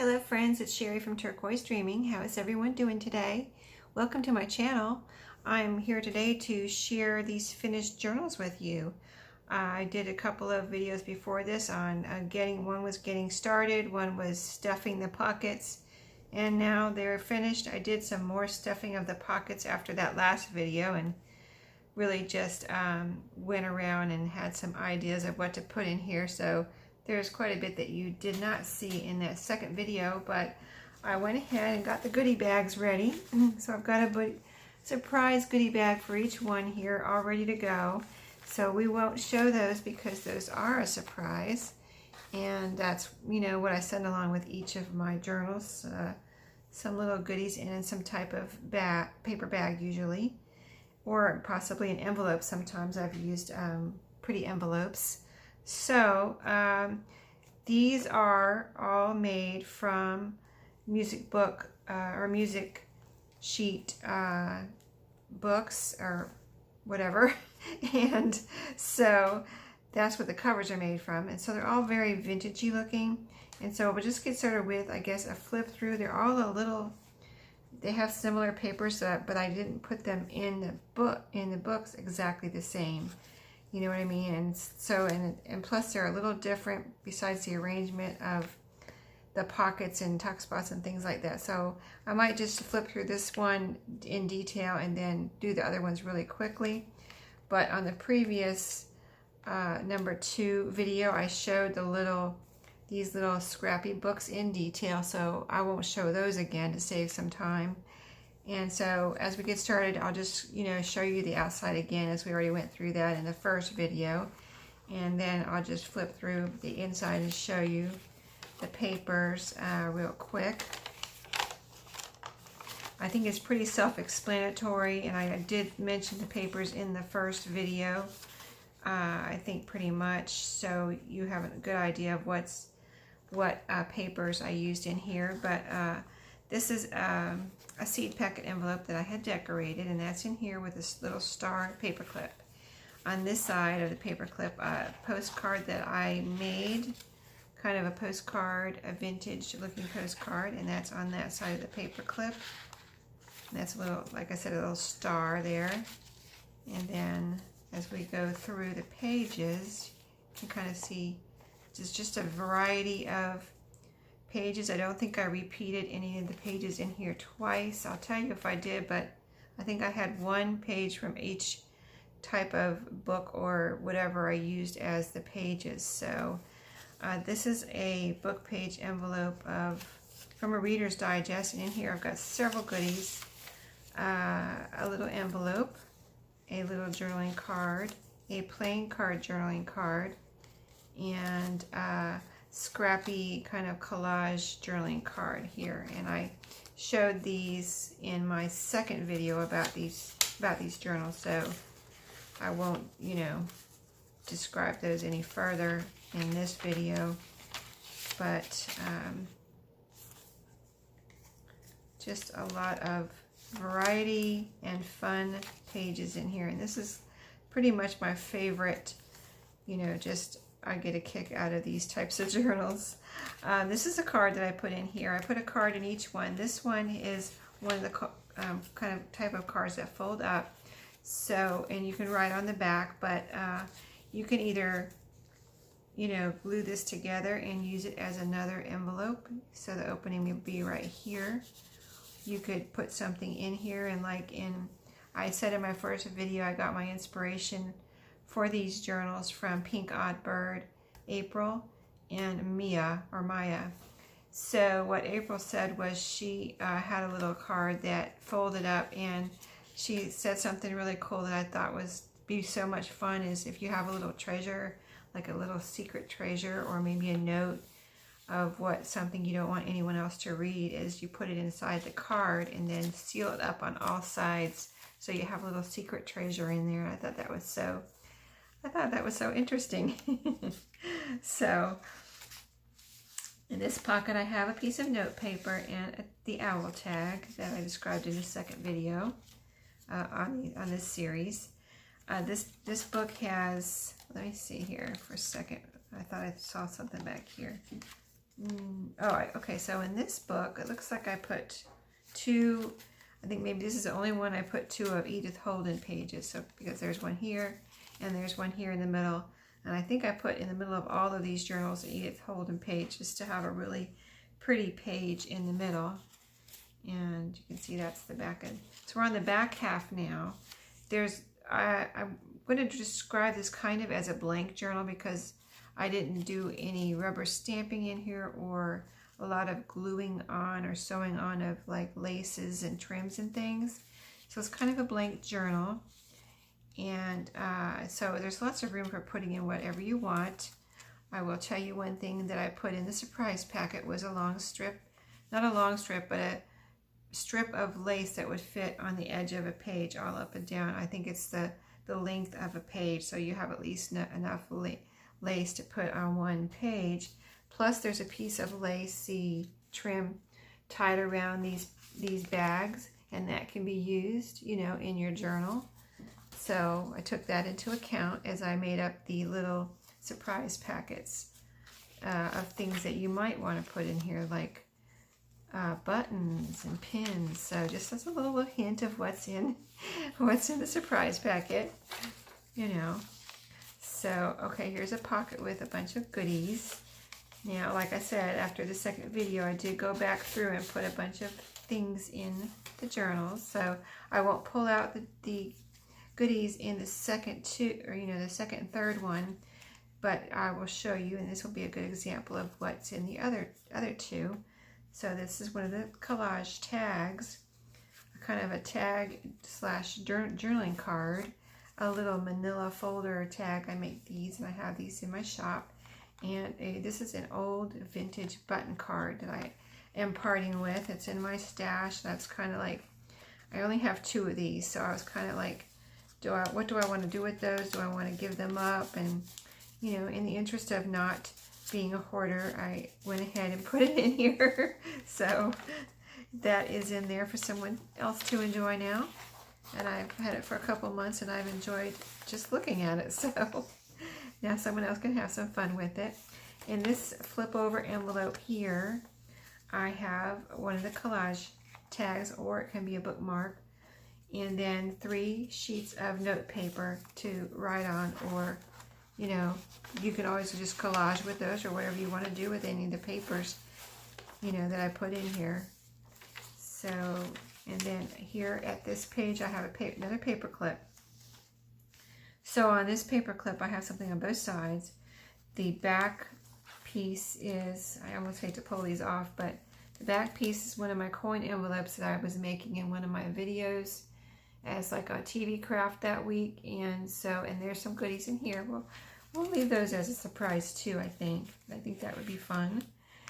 Hello friends, it's Sherry from Turquoise Dreaming. How is everyone doing today? Welcome to my channel. I'm here today to share these finished journals with you. I did a couple of videos before this on one was getting started, one was stuffing the pockets, and now they're finished. I did some more stuffing of the pockets after that last video and really just went around and had some ideas of what to put in here. So there's quite a bit that you did not see in that second video, but I went ahead and got the goodie bags ready. So I've got a surprise goodie bag for each one here all ready to go. So we won't show those because those are a surprise. And that's, what I send along with each of my journals. Some little goodies in some type of paper bag usually. Or possibly an envelope. Sometimes I've used pretty envelopes. So these are all made from music book or music sheet books or whatever. And so that's what the covers are made from. And so they're all very vintagey looking. And so we'll just get started with, I guess, a flip through. They're all a little, they have similar papers, but I didn't put them in the books exactly the same. You know what I mean? And so, and plus they're a little different besides the arrangement of the pockets and tuck spots and things like that. So I might just flip through this one in detail and then do the other ones really quickly. But on the previous number 2 video, I showed these little scrappy books in detail. So I won't show those again to save some time. And so as we get started, I'll just, show you the outside again as we already went through that in the first video. And then I'll just flip through the inside and show you the papers real quick. I think it's pretty self-explanatory, and I did mention the papers in the first video, I think pretty much, so you have a good idea of what papers I used in here. But this is a seed packet envelope that I had decorated, and that's in here with this little star paper clip. On this side of the paper clip, a postcard that I made, kind of a postcard, a vintage looking postcard, and that's on that side of the paper clip. And that's a little, like I said, a little star there. And then as we go through the pages, you can kind of see there's just a variety of pages. I don't think I repeated any of the pages in here twice. I'll tell you if I did, but I think I had one page from each type of book or whatever I used as the pages. So this is a book page envelope from a Reader's Digest, and in here I've got several goodies. A little envelope, a little journaling card, a plain card journaling card, and scrappy kind of collage journaling card here. And I showed these in my second video about these journals, so I won't describe those any further in this video. But just a lot of variety and fun pages in here, and this is pretty much my favorite. Just I get a kick out of these types of journals. This is a card that I put in here. I put a card in each one. This one is one of the kind of type of cards that fold up. So, and you can write on the back, but you can either, glue this together and use it as another envelope. So the opening will be right here. You could put something in here, and I said in my first video, I got my inspiration for these journals from Pink Odd Bird, April, and Maya. So what April said was she had a little card that folded up, and she said something really cool that I thought be so much fun is if you have a little treasure, like a little secret treasure, or maybe a note of something you don't want anyone else to read, is you put it inside the card and then seal it up on all sides, so you have a little secret treasure in there. I thought that was so interesting. So in this pocket I have a piece of note paper and the owl tag that I described in the second video on this series. This book has, let me see here for a second. I thought I saw something back here. Okay, so in this book, it looks like I put two, I think maybe this is the only one I put two of Edith Holden pages. So because there's one here and there's one here in the middle. And I think I put in the middle of all of these journals an Edith Holden page just to have a really pretty page in the middle. And you can see that's the back end. So we're on the back half now. I'm going to describe this kind of as a blank journal because I didn't do any rubber stamping in here or a lot of gluing on or sewing on of like laces and trims and things. So it's kind of a blank journal. And so there's lots of room for putting in whatever you want. I will tell you one thing that I put in the surprise packet was a long strip, not a long strip, but a strip of lace that would fit on the edge of a page all up and down. I think it's the length of a page, so you have at least enough lace to put on one page. Plus there's a piece of lacy trim tied around these bags, and that can be used, you know, in your journal. So I took that into account as I made up the little surprise packets of things that you might want to put in here, like buttons and pins. So just as a little hint of what's in the surprise packet, you know. So okay, here's a pocket with a bunch of goodies. Now, like I said, after the second video, I did go back through and put a bunch of things in the journals. So I won't pull out the goodies in the second two, or you know, the second and third one, but I will show you, and this will be a good example of what's in the other two. So this is one of the collage tags, kind of a tag slash journaling card, a little manila folder tag. I make these and I have these in my shop. And this is an old vintage button card that I am parting with. It's in my stash. That's kind of like, I only have two of these, so I was kind of like, what do I want to do with those? Do I want to give them up? And you know, in the interest of not being a hoarder, I went ahead and put it in here. So that is in there for someone else to enjoy now. And I've had it for a couple months and I've enjoyed just looking at it. So now someone else can have some fun with it. In this flip over envelope here, I have one of the collage tags, or it can be a bookmark, and then 3 sheets of note paper to write on, or you know, you can always just collage with those or whatever you want to do with any of the papers, you know, that I put in here. So, and then here at this page I have another paper clip. So on this paper clip I have something on both sides. The back piece is, I almost hate to pull these off, but the back piece is one of my coin envelopes that I was making in one of my videos as like a TV craft that week. And so, and there's some goodies in here. We'll leave those as a surprise too, I think. I think that would be fun.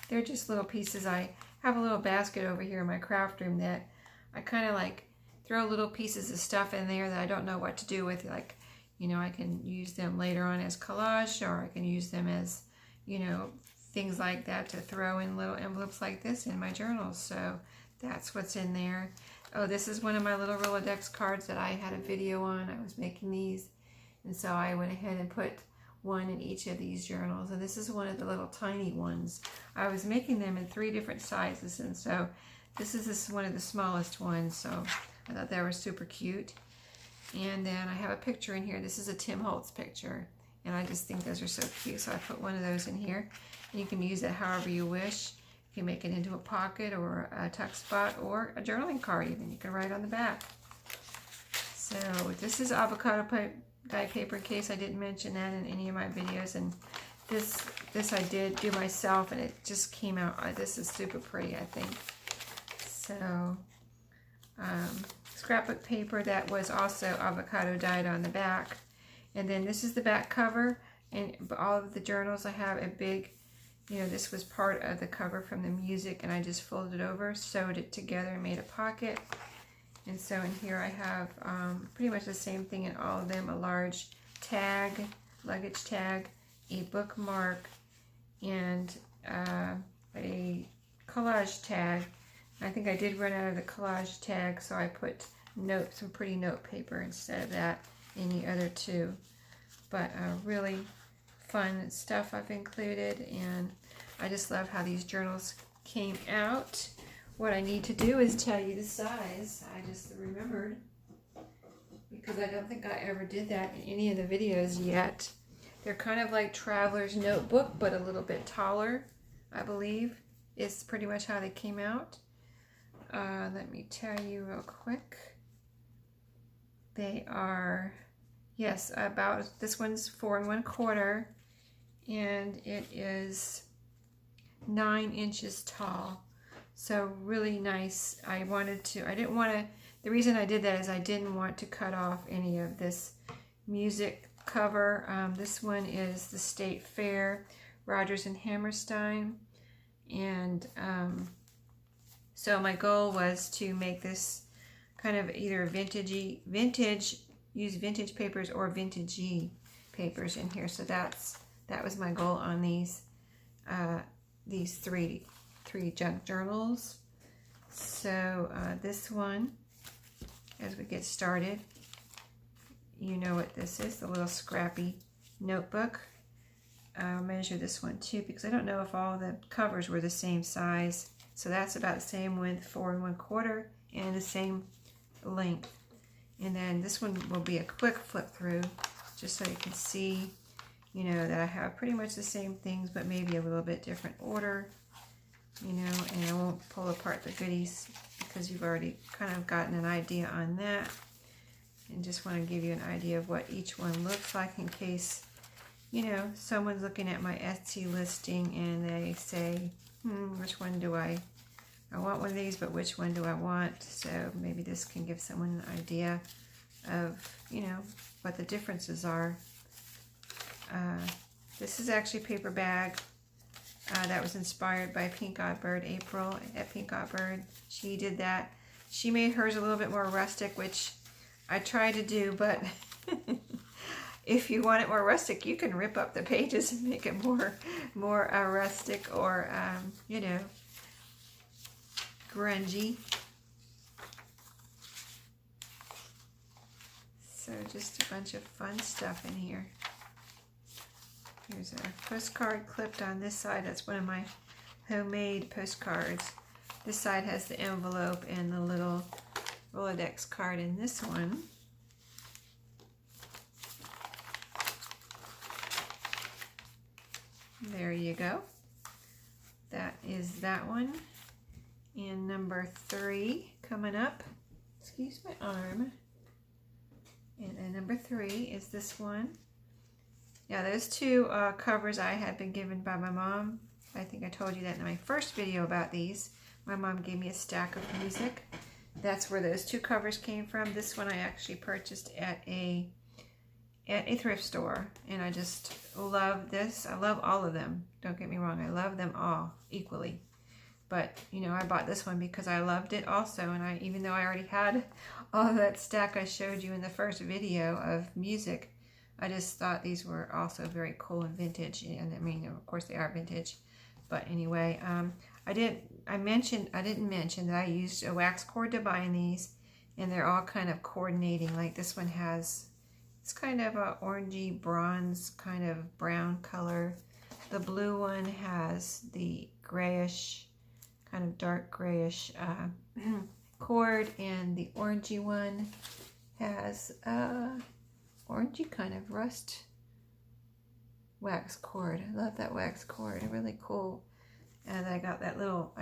They're just little pieces. I have a little basket over here in my craft room that I kind of like throw little pieces of stuff in there that I don't know what to do with. Like, you know, I can use them later on as collage, or I can use them as, you know, things like that to throw in little envelopes like this in my journals. So that's what's in there. Oh, this is one of my little Rolodex cards that I had a video on. I was making these, and so I went ahead and put one in each of these journals. And this is one of the little tiny ones. I was making them in 3 different sizes, and so this is one of the smallest ones. So I thought they were super cute. And then I have a picture in here. This is a Tim Holtz picture, and I just think those are so cute. So I put one of those in here. And you can use it however you wish. You can make it into a pocket or a tuck spot or a journaling card even. You can write on the back. So this is avocado dye paper, in case I didn't mention that in any of my videos. And this I did do myself, and it just came out. This is super pretty, I think. So scrapbook paper that was also avocado dyed on the back. And then this is the back cover, and all of the journals I have a big, you know, this was part of the cover from the music, and I just folded it over, sewed it together, and made a pocket. And so in here I have pretty much the same thing in all of them: a large tag, luggage tag, a bookmark, and a collage tag. I think I did run out of the collage tag, so I put some pretty note paper instead of that in the other two. But really fun stuff I've included, and I just love how these journals came out. What I need to do is tell you the size. I just remembered, because I don't think I ever did that in any of the videos yet. They're kind of like Traveler's Notebook, but a little bit taller, I believe, is pretty much how they came out. Let me tell you real quick. They are, yes, about, this one's 4 1/4, and it is 9 inches tall. So really nice. I didn't want to, the reason I did that is I didn't want to cut off any of this music cover. This one is the State Fair, Rodgers and Hammerstein. And so my goal was to make this kind of either use vintage papers or vintagey papers in here. So that was my goal on these three junk journals. So this one, as we get started, you know what this is, the little scrappy notebook. I'll measure this one too, because I don't know if all the covers were the same size. So that's about the same width, 4 1/4, and the same length. And then this one will be a quick flip through, just so you can see, you know, that I have pretty much the same things, but maybe a little bit different order, you know, and I won't pull apart the goodies because you've already kind of gotten an idea on that. And just want to give you an idea of what each one looks like in case, you know, someone's looking at my Etsy listing and they say, which one do I want one of these, but which one do I want? So maybe this can give someone an idea of, you know, what the differences are. This is actually a paper bag that was inspired by Pink Odd Bird, April at Pink Odd Bird. She did that. She made hers a little bit more rustic, which I tried to do, but if you want it more rustic, you can rip up the pages and make it more rustic or, you know, grungy. So just a bunch of fun stuff in here. Here's a postcard clipped on this side. That's one of my homemade postcards. This side has the envelope and the little Rolodex card in this one. There you go. That is that one. And number 3 coming up. Excuse my arm. And then number 3 is this one. Now those two covers I had been given by my mom. I think I told you that in my first video about these. My mom gave me a stack of music. That's where those two covers came from. This one I actually purchased at a thrift store, and I just love this. I love all of them. Don't get me wrong, I love them all equally. But, you know, I bought this one because I loved it also, and even though I already had all of that stack I showed you in the first video of music, I just thought these were also very cool and vintage. And I mean, of course they are vintage. But anyway, I didn't mention that I used a wax cord to bind these, and they're all kind of coordinating. Like this one has, it's kind of a orangey bronze kind of brown color. The blue one has the grayish, kind of dark grayish cord, and the orangey one has orangey kind of rust wax cord. I love that wax cord, really cool. And I got a little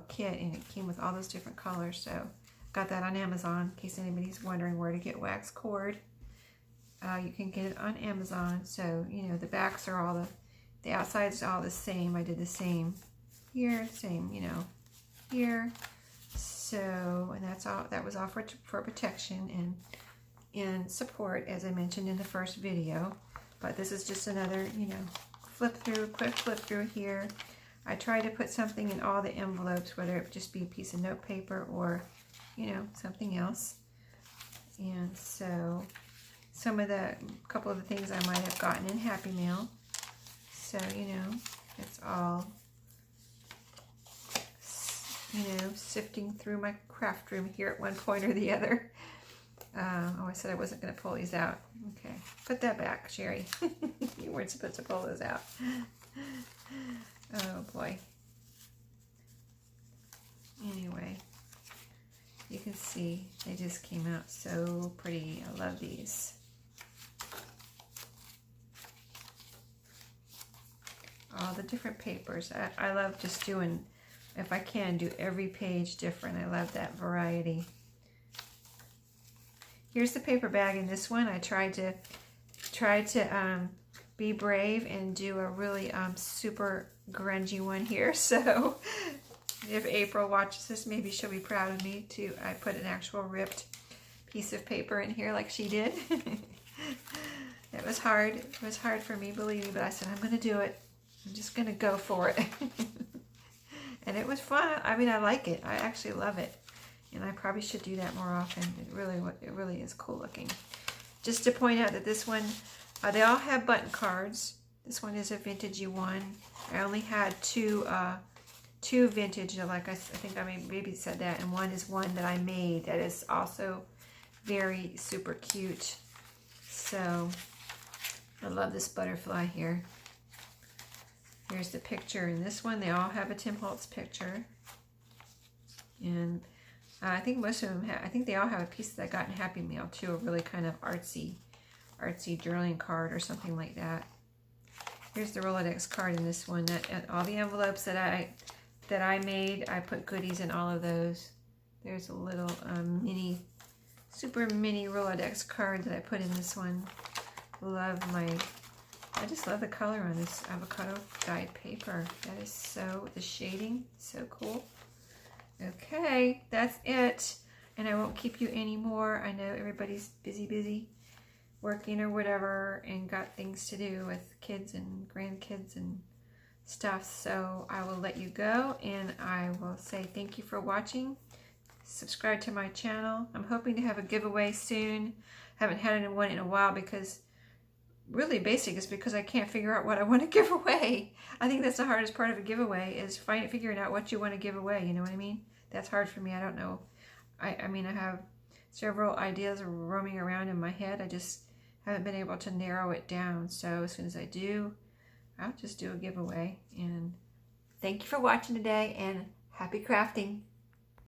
kit, and it came with all those different colors. So got that on Amazon in case anybody's wondering where to get wax cord. You can get it on Amazon. So, you know, the backs are all the outside's all the same. I did the same here, same, you know, here. So, and that's all, that was all for protection and support, as I mentioned in the first video. But this is just another, you know, quick flip through here. I try to put something in all the envelopes, whether it just be a piece of note paper or, you know, something else. And so couple of the things I might have gotten in Happy Mail. So, you know, it's all, you know, sifting through my craft room here at one point or the other. Oh, I said I wasn't going to pull these out. Okay, put that back, Sherry. You weren't supposed to pull those out. Oh boy. Anyway, you can see they just came out so pretty. I love these. All the different papers. I love just doing, if I can, do every page different. I love that variety. Here's the paper bag in this one. I tried to be brave and do a really super grungy one here. So if April watches this, maybe she'll be proud of me too. I put an actual ripped piece of paper in here like she did. It was hard. It was hard for me, believe me, but I said, I'm going to do it. I'm just going to go for it. And it was fun. I mean, I like it. I actually love it. And I probably should do that more often. It really is cool looking. Just to point out that this one, they all have button cards. This one is a vintagey one. I only had two vintage, like I think I maybe said that, and one is one that I made that is also very super cute. So I love this butterfly here. Here's the picture in this one. They all have a Tim Holtz picture. And I think most of them have, I think they all have a piece that I got in Happy Meal too, a really kind of artsy journaling card or something like that. Here's the Rolodex card in this one. That all the envelopes that I made, I put goodies in all of those. There's a little super mini Rolodex card that I put in this one. I just love the color on this avocado dyed paper. That is the shading, so cool. Okay, that's it. And I won't keep you anymore. I know everybody's busy working or whatever and got things to do with kids and grandkids and stuff. So I will let you go and I will say thank you for watching. Subscribe to my channel. I'm hoping to have a giveaway soon. Haven't had one in a while because really basic is because I can't figure out what I want to give away. I think that's the hardest part of a giveaway is figuring out what you want to give away. You know what I mean? That's hard for me. I don't know. I mean, I have several ideas roaming around in my head. I just haven't been able to narrow it down. So as soon as I do, I'll just do a giveaway. And thank you for watching today and happy crafting.